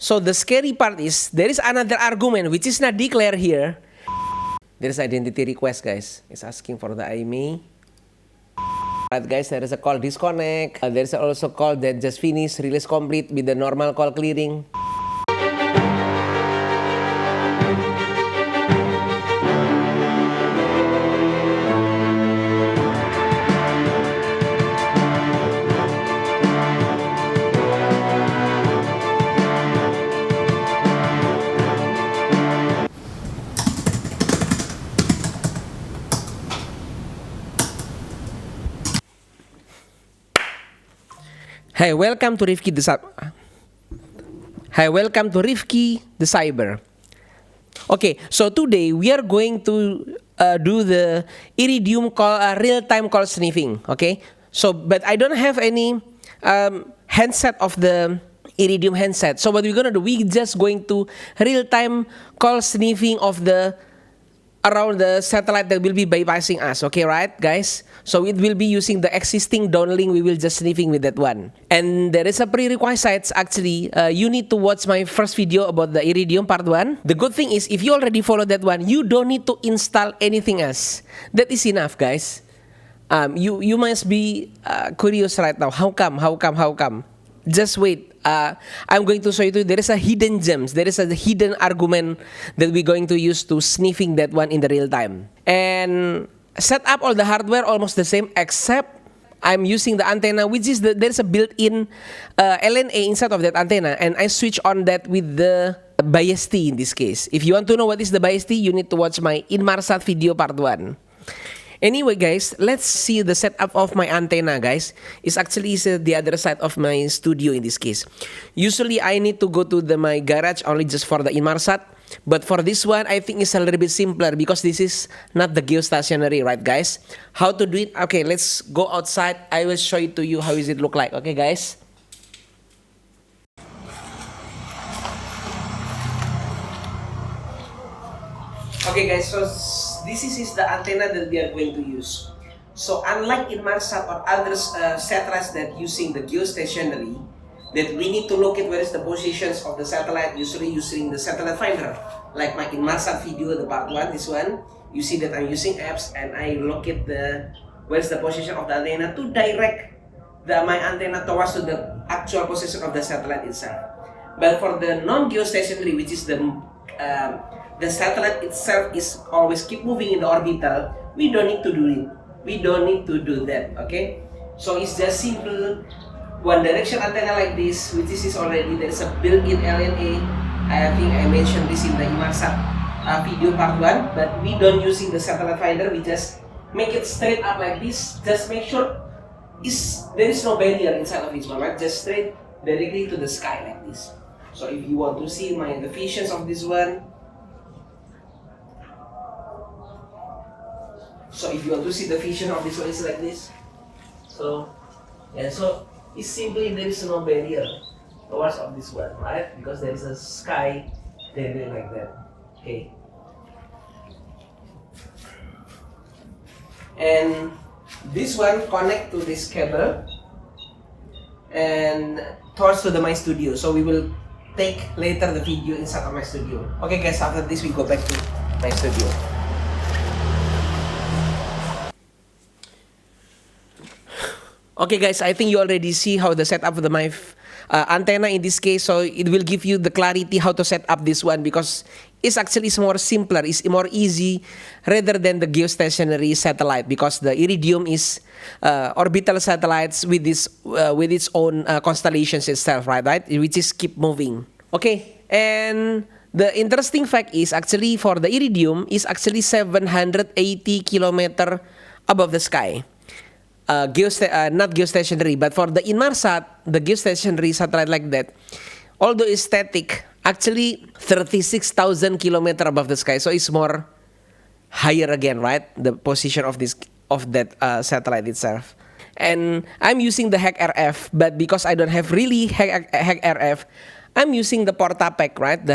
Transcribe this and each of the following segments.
So the scary part is there is another argument which is not declared here. There is identity request, guys. It's asking for the IMEI. Right, guys, there is a call disconnect. There is also call that just finished, release complete with the normal call clearing. Hey, welcome to Rifki the Cyber. Okay, so today we are going to do the Iridium call, real-time call sniffing. Okay, so but I don't have any handset of the Iridium handset. So what we're gonna do? We just going to real-time call sniffing of the around the satellite that will be bypassing us. Okay, right, guys? So it will be using the existing downlink. We will just sniffing with that one. And there is a prerequisite. Actually, you need to watch my first video about the Iridium part 1. The good thing is, if you already follow that one, you don't need to install anything else. That is enough, guys. You must be curious right now. How come? Just wait. I'm going to show you. There is a hidden gems. There is a hidden argument that we're going to use to sniffing that one in the real time. And set up all the hardware almost the same, except I'm using the antenna, which is there's a built-in LNA inside of that antenna, and I switch on that with the bias T in this case. If you want to know what is the bias T, you need to watch my Inmarsat video part 1. Anyway, guys, let's see the setup of my antenna, guys. It's actually the other side of my studio in this case. Usually, I need to go to my garage only just for the Inmarsat. But for this one, I think it's a little bit simpler because this is not the geostationary, right, guys? How to do it? Okay, let's go outside. I will show it to you how does it look like. Okay, guys? Okay, guys, so this is the antenna that we are going to use. So unlike Inmarsat or other satellites that using the geostationary, that we need to locate where is the positions of the satellite, usually using the satellite finder. Like my Inmarsat video, the part 1, this one, you see that I'm using apps and I locate where's the position of the antenna to direct my antenna towards to the actual position of the satellite itself. But for the non-geostationary, which is the satellite itself is always keep moving in the orbital, we don't need to do it. We don't need to do that, okay? So it's just simple one direction antenna like this, which is already, there is a built-in LNA. I think I mentioned this in the Inmarsat video part 1, but we don't using the satellite finder. We just make it straight up like this. Just make sure there is no barrier inside of this one, right? Just straight directly to the sky like this. So if you want to see the visions of this one, so if you want to see the vision of this one, it's like this. So, yeah, so it's simply there is no barrier towards of this one, right? Because there is a sky there like that. Okay. And this one connect to this cable and towards to my studio. So we will take later the video inside of my studio. Okay, guys. After this, we go back to my studio. Okay, guys, I think you already see how the setup of my antenna in this case. So it will give you the clarity how to set up this one because it's actually more simpler. It's more easy rather than the geostationary satellite because the Iridium is orbital satellites with its own constellations itself, right? Which is keep moving. Okay, and the interesting fact is actually for the Iridium is actually 780 kilometer above the sky. Not geostationary, but for the Inmarsat, the geostationary satellite like that, although it's static, actually 36,000 kilometer above the sky, so it's more higher again, right? The position of that satellite itself. And I'm using the HackRF, but because I don't have really HackRF, I'm using the PortaPack, right? The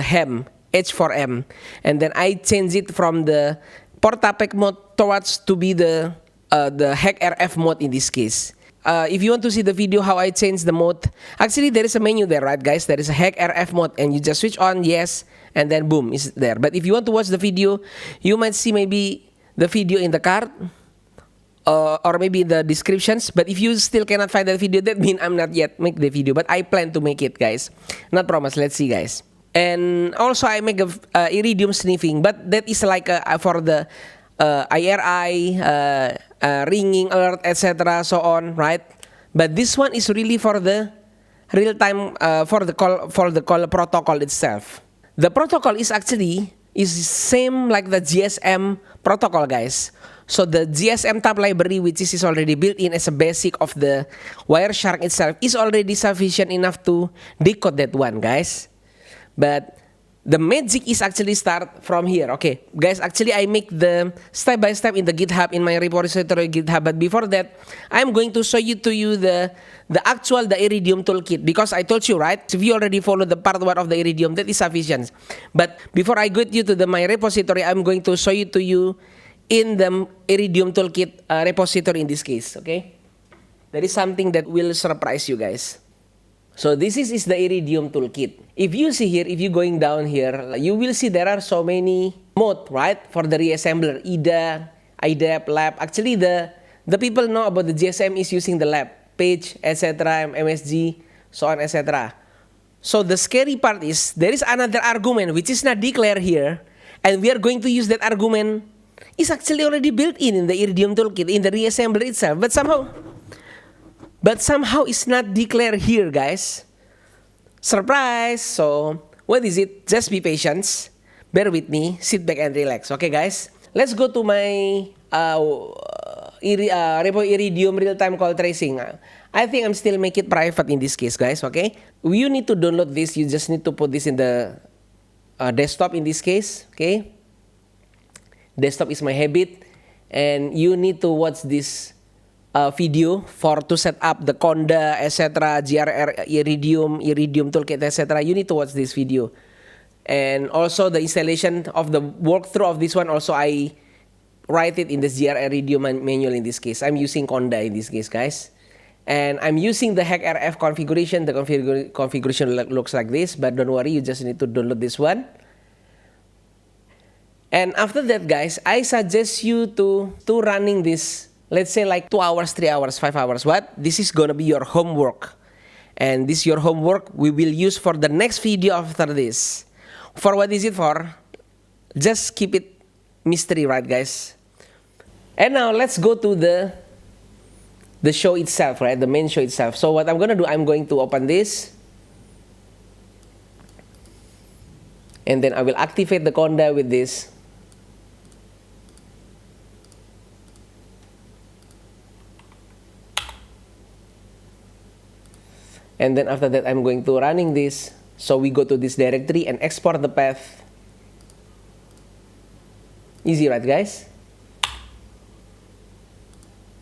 H4M, and then I change it from the PortaPack mode towards to be the HackRF mode in this case. if you want to see the video how I change the mode, actually there is a menu there, right guys? There is a HackRF mode, and you just switch on yes, and then boom, it's there. But if you want to watch the video, you might see maybe the video in the card, or maybe in the descriptions. But if you still cannot find that video, that means I'm not yet make the video, but I plan to make it, guys. Not promise. Let's see, guys. And also I make a Iridium sniffing, but that is like for the IRI, ringing alert, etc. so on, right? But this one is really for the real time, for the call protocol itself. The protocol is actually same like the GSM protocol, guys. So the GSM tab library, which is already built in as a basic of the Wireshark itself, is already sufficient enough to decode that one, guys. But the magic is actually start from here. Okay, guys, actually I make the step-by-step in the GitHub, in my repository GitHub. But before that, I'm going to show you the actual Iridium toolkit, because I told you, right, if you already follow the part 1 of the Iridium, that is sufficient. But before I get you to my repository, I'm going to show you in the Iridium toolkit repository in this case, okay? There is something that will surprise you guys. So this is the Iridium toolkit. If you see here, if you're going down here, you will see there are so many modes, right? For the reassembler, IDA, IDAP, lab. Actually, the people know about the GSM is using the lab, page, etc., MSG, so on, etc. So the scary part is, there is another argument which is not declared here, and we are going to use that argument. Is actually already built in the Iridium toolkit, in the reassembler itself, but somehow it's not declared here, guys. Surprise! So what is it? Just be patient, bear with me, sit back and relax. Okay, guys, let's go to my Iridium real-time call tracing. I think I'm still make it private in this case, guys. Okay, you need to download this. You just need to put this in the desktop in this case. Okay. Desktop is my habit, and you need to watch this video to set up the Conda, etc., GRR, Iridium toolkit, etc. You need to watch this video. And also the installation of the walkthrough of this one, also I write it in the GRR Iridium manual in this case. I'm using Conda in this case, guys. And I'm using the HackRF configuration. The configuration looks like this, but don't worry, you just need to download this one. And after that, guys, I suggest you to running this, let's say like 2 hours, 3 hours, 5 hours. What? This is gonna be your homework. And this your homework we will use for the next video after this. For what is it for? Just keep it mystery, right, guys? And now let's go to the show itself, right? The main show itself. So what I'm gonna do, I'm going to open this. And then I will activate the Conda with this. And then after that, I'm going to running this. So we go to this directory and export the path. Easy, right, guys?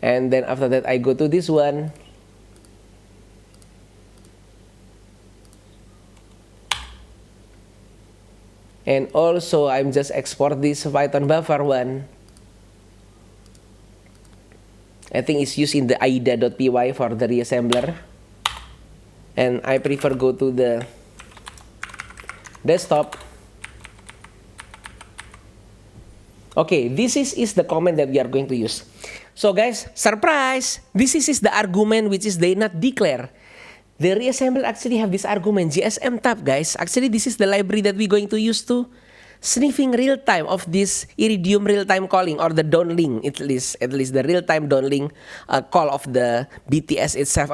And then after that, I go to this one. And also, I'm just export this Python buffer one. I think it's used in the ida.py for the reassembler. And I prefer go to the desktop. Okay, this is the comment that we are going to use. So guys, surprise! This is the argument which is they not declare. The reassembler actually have this argument, GSM tab, guys. Actually, this is the library that we're going to use to sniffing real time of this Iridium real time calling, or the downlink, at least the real time downlink call of the BTS itself.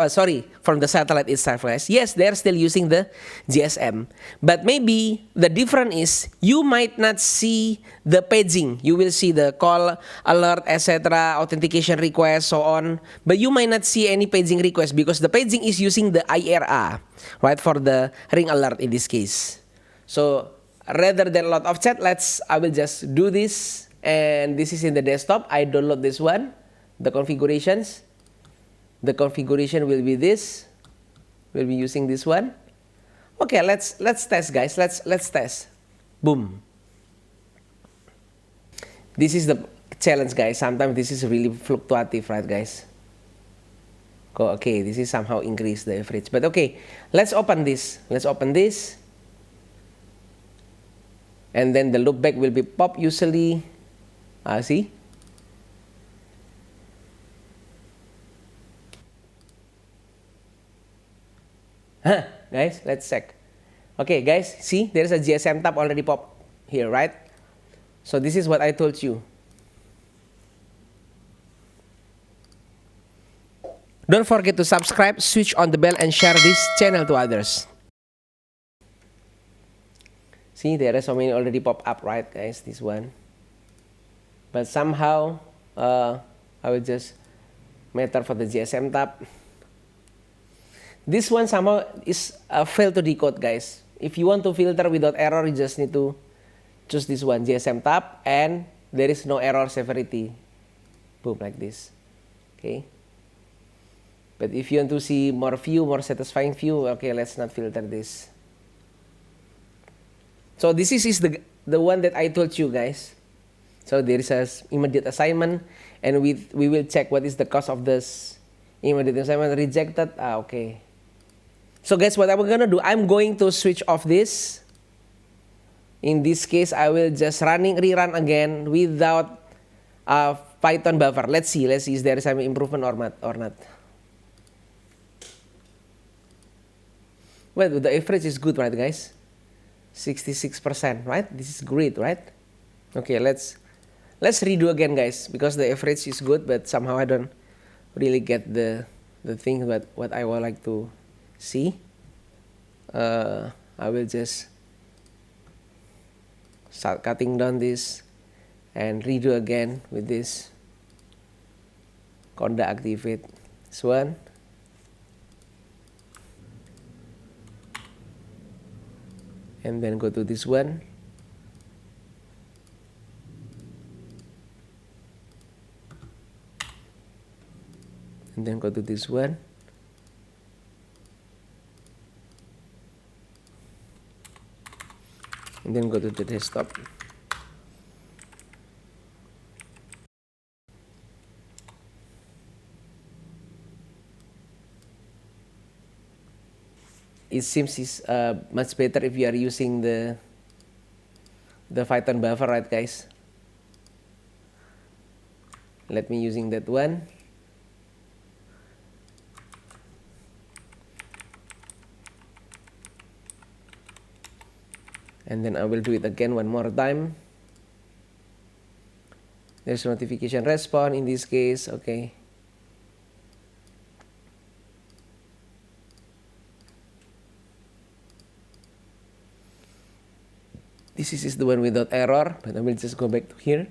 From the satellite itself, guys. Yes, they're still using the GSM, but maybe the difference is you might not see the paging. You will see the call alert, etc., authentication request, so on, but you might not see any paging request because the paging is using the IRA, right, for the ring alert in this case. So rather than a lot of chat, I will just do this, and this is in the desktop. I download this one, the configurations. The configuration will be this. We'll be using this one. Okay, let's test, guys. Let's test. Boom. This is the challenge, guys. Sometimes this is really fluctuative, right, guys? Okay, this is somehow increase the average. But okay, let's open this. Let's open this. And then the loopback will be pop usually. See? Guys, let's check. Okay, guys, see? There's a GSM tab already pop here, right? So this is what I told you. Don't forget to subscribe, switch on the bell, and share this channel to others. See, there are so many already pop up, right, guys? This one. But somehow, I will just matter for the GSM tab. This one somehow is failed to decode, guys. If you want to filter without error, you just need to choose this one, GSM tab, and there is no error severity. Boom, like this. Okay. But if you want to see more view, more satisfying view, okay, let's not filter this. So this is the one that I told you, guys. So there is an immediate assignment, and we will check what is the cause of this immediate assignment rejected. Okay. So guys, what I'm gonna do, I'm going to switch off this. In this case, I will just rerun again without Python buffer. Let's see if there is some improvement or not. Well, the average is good, right, guys? 66%, right? This is great, right? Okay, let's redo again, guys, because the average is good, but somehow I don't really get the thing what I would like to see. I will just start cutting down this and redo again with this. Conda activate this one. And then go to this one. And then go to this one. And then go to the desktop. It seems it's much better if you are using the Python buffer, right, guys? Let me using that one. And then I will do it again one more time. There's notification response in this case, okay. This is the one without error, but I will just go back to here.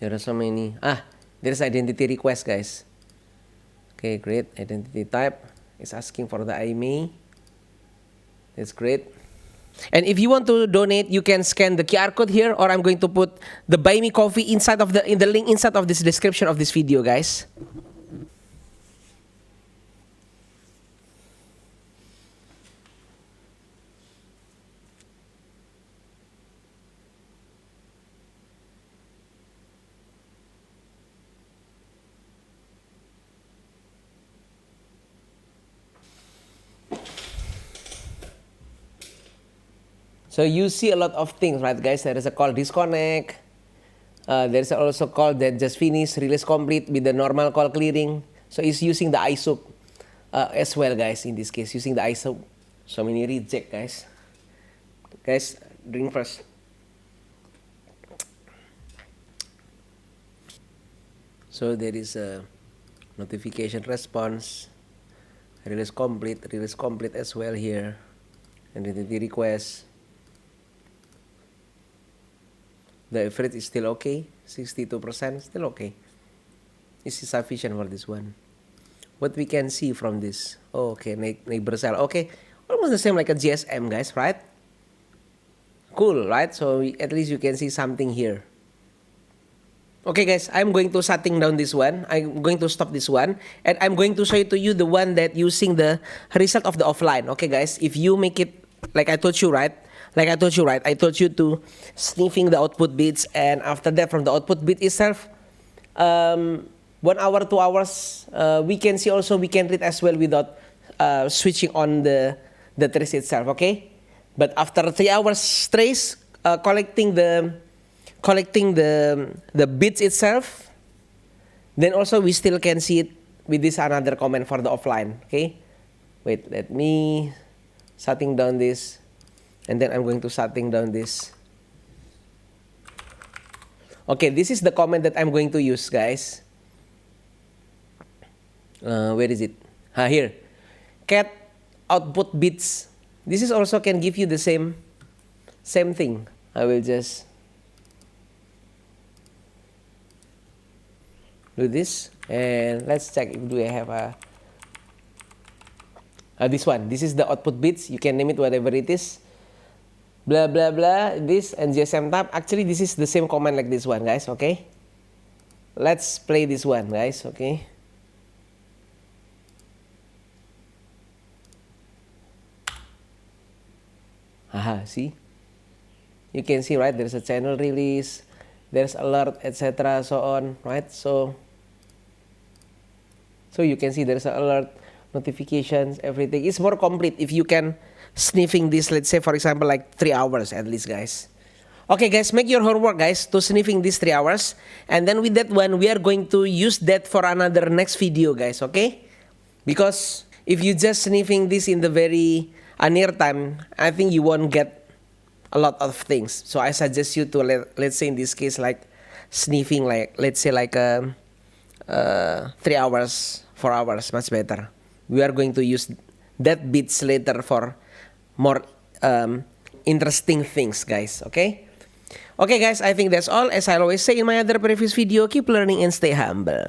There are so many. There's identity request, guys. Okay, great. Identity type is asking for the IMEI. That's great. And if you want to donate, you can scan the QR code here, or I'm going to put the Buy Me Coffee in the link inside of this description of this video, guys. So you see a lot of things, right, guys? There is a call disconnect. There is also call that just finished, release complete with the normal call clearing. So it's using the ISUP as well, guys. In this case, using the ISUP. So many reject, guys. Guys, drink first. So there is a notification response, release complete as well here, and identity request. The average is still okay, 62%, still okay. This is sufficient for this one. What we can see from this, okay, neighbor cell, okay, almost the same like a GSM, guys, right? Cool, right? So at least you can see something here. Okay, guys, I'm going to shutting down this one. I'm going to stop this one, and I'm going to show to you the one that using the result of the offline. Okay, guys, if you make it like I told you, right? I told you to sniffing the output bits, and after that, from the output bit itself, 1 hour, 2 hours, we can see also, we can read as well without switching on the trace itself, okay? But after 3 hours trace, collecting the bits itself, then also we still can see it with this another comment for the offline, okay? Wait, let me shutting down this, and then I'm going to shutting down this. Okay, this is the comment that I'm going to use, guys. Where is it? Here. Cat output bits. This is also can give you the same thing. I will just do this, and let's check if do I have this one. This is the output bits. You can name it whatever it is. Blah blah blah. This and GSM tab. Actually, this is the same command like this one, guys. Okay. Let's play this one, guys. Okay. See? You can see, right? There's a channel release, there's alert, etc. so on, right? So you can see there's an alert, notifications, everything. It's more complete if you can sniffing this, let's say, for example, like 3 hours at least, guys. Okay, guys, make your homework, guys, to sniffing this 3 hours. And then with that one, we are going to use that for another next video, guys, okay? Because if you just sniffing this in the very near time, I think you won't get a lot of things. So I suggest you to, let's say in this case, like sniffing, like, let's say like 3 hours, 4 hours, much better. We are going to use that bits later for more interesting things, guys, okay? Okay, guys, I think that's all. As I always say in my other previous video, keep learning and stay humble.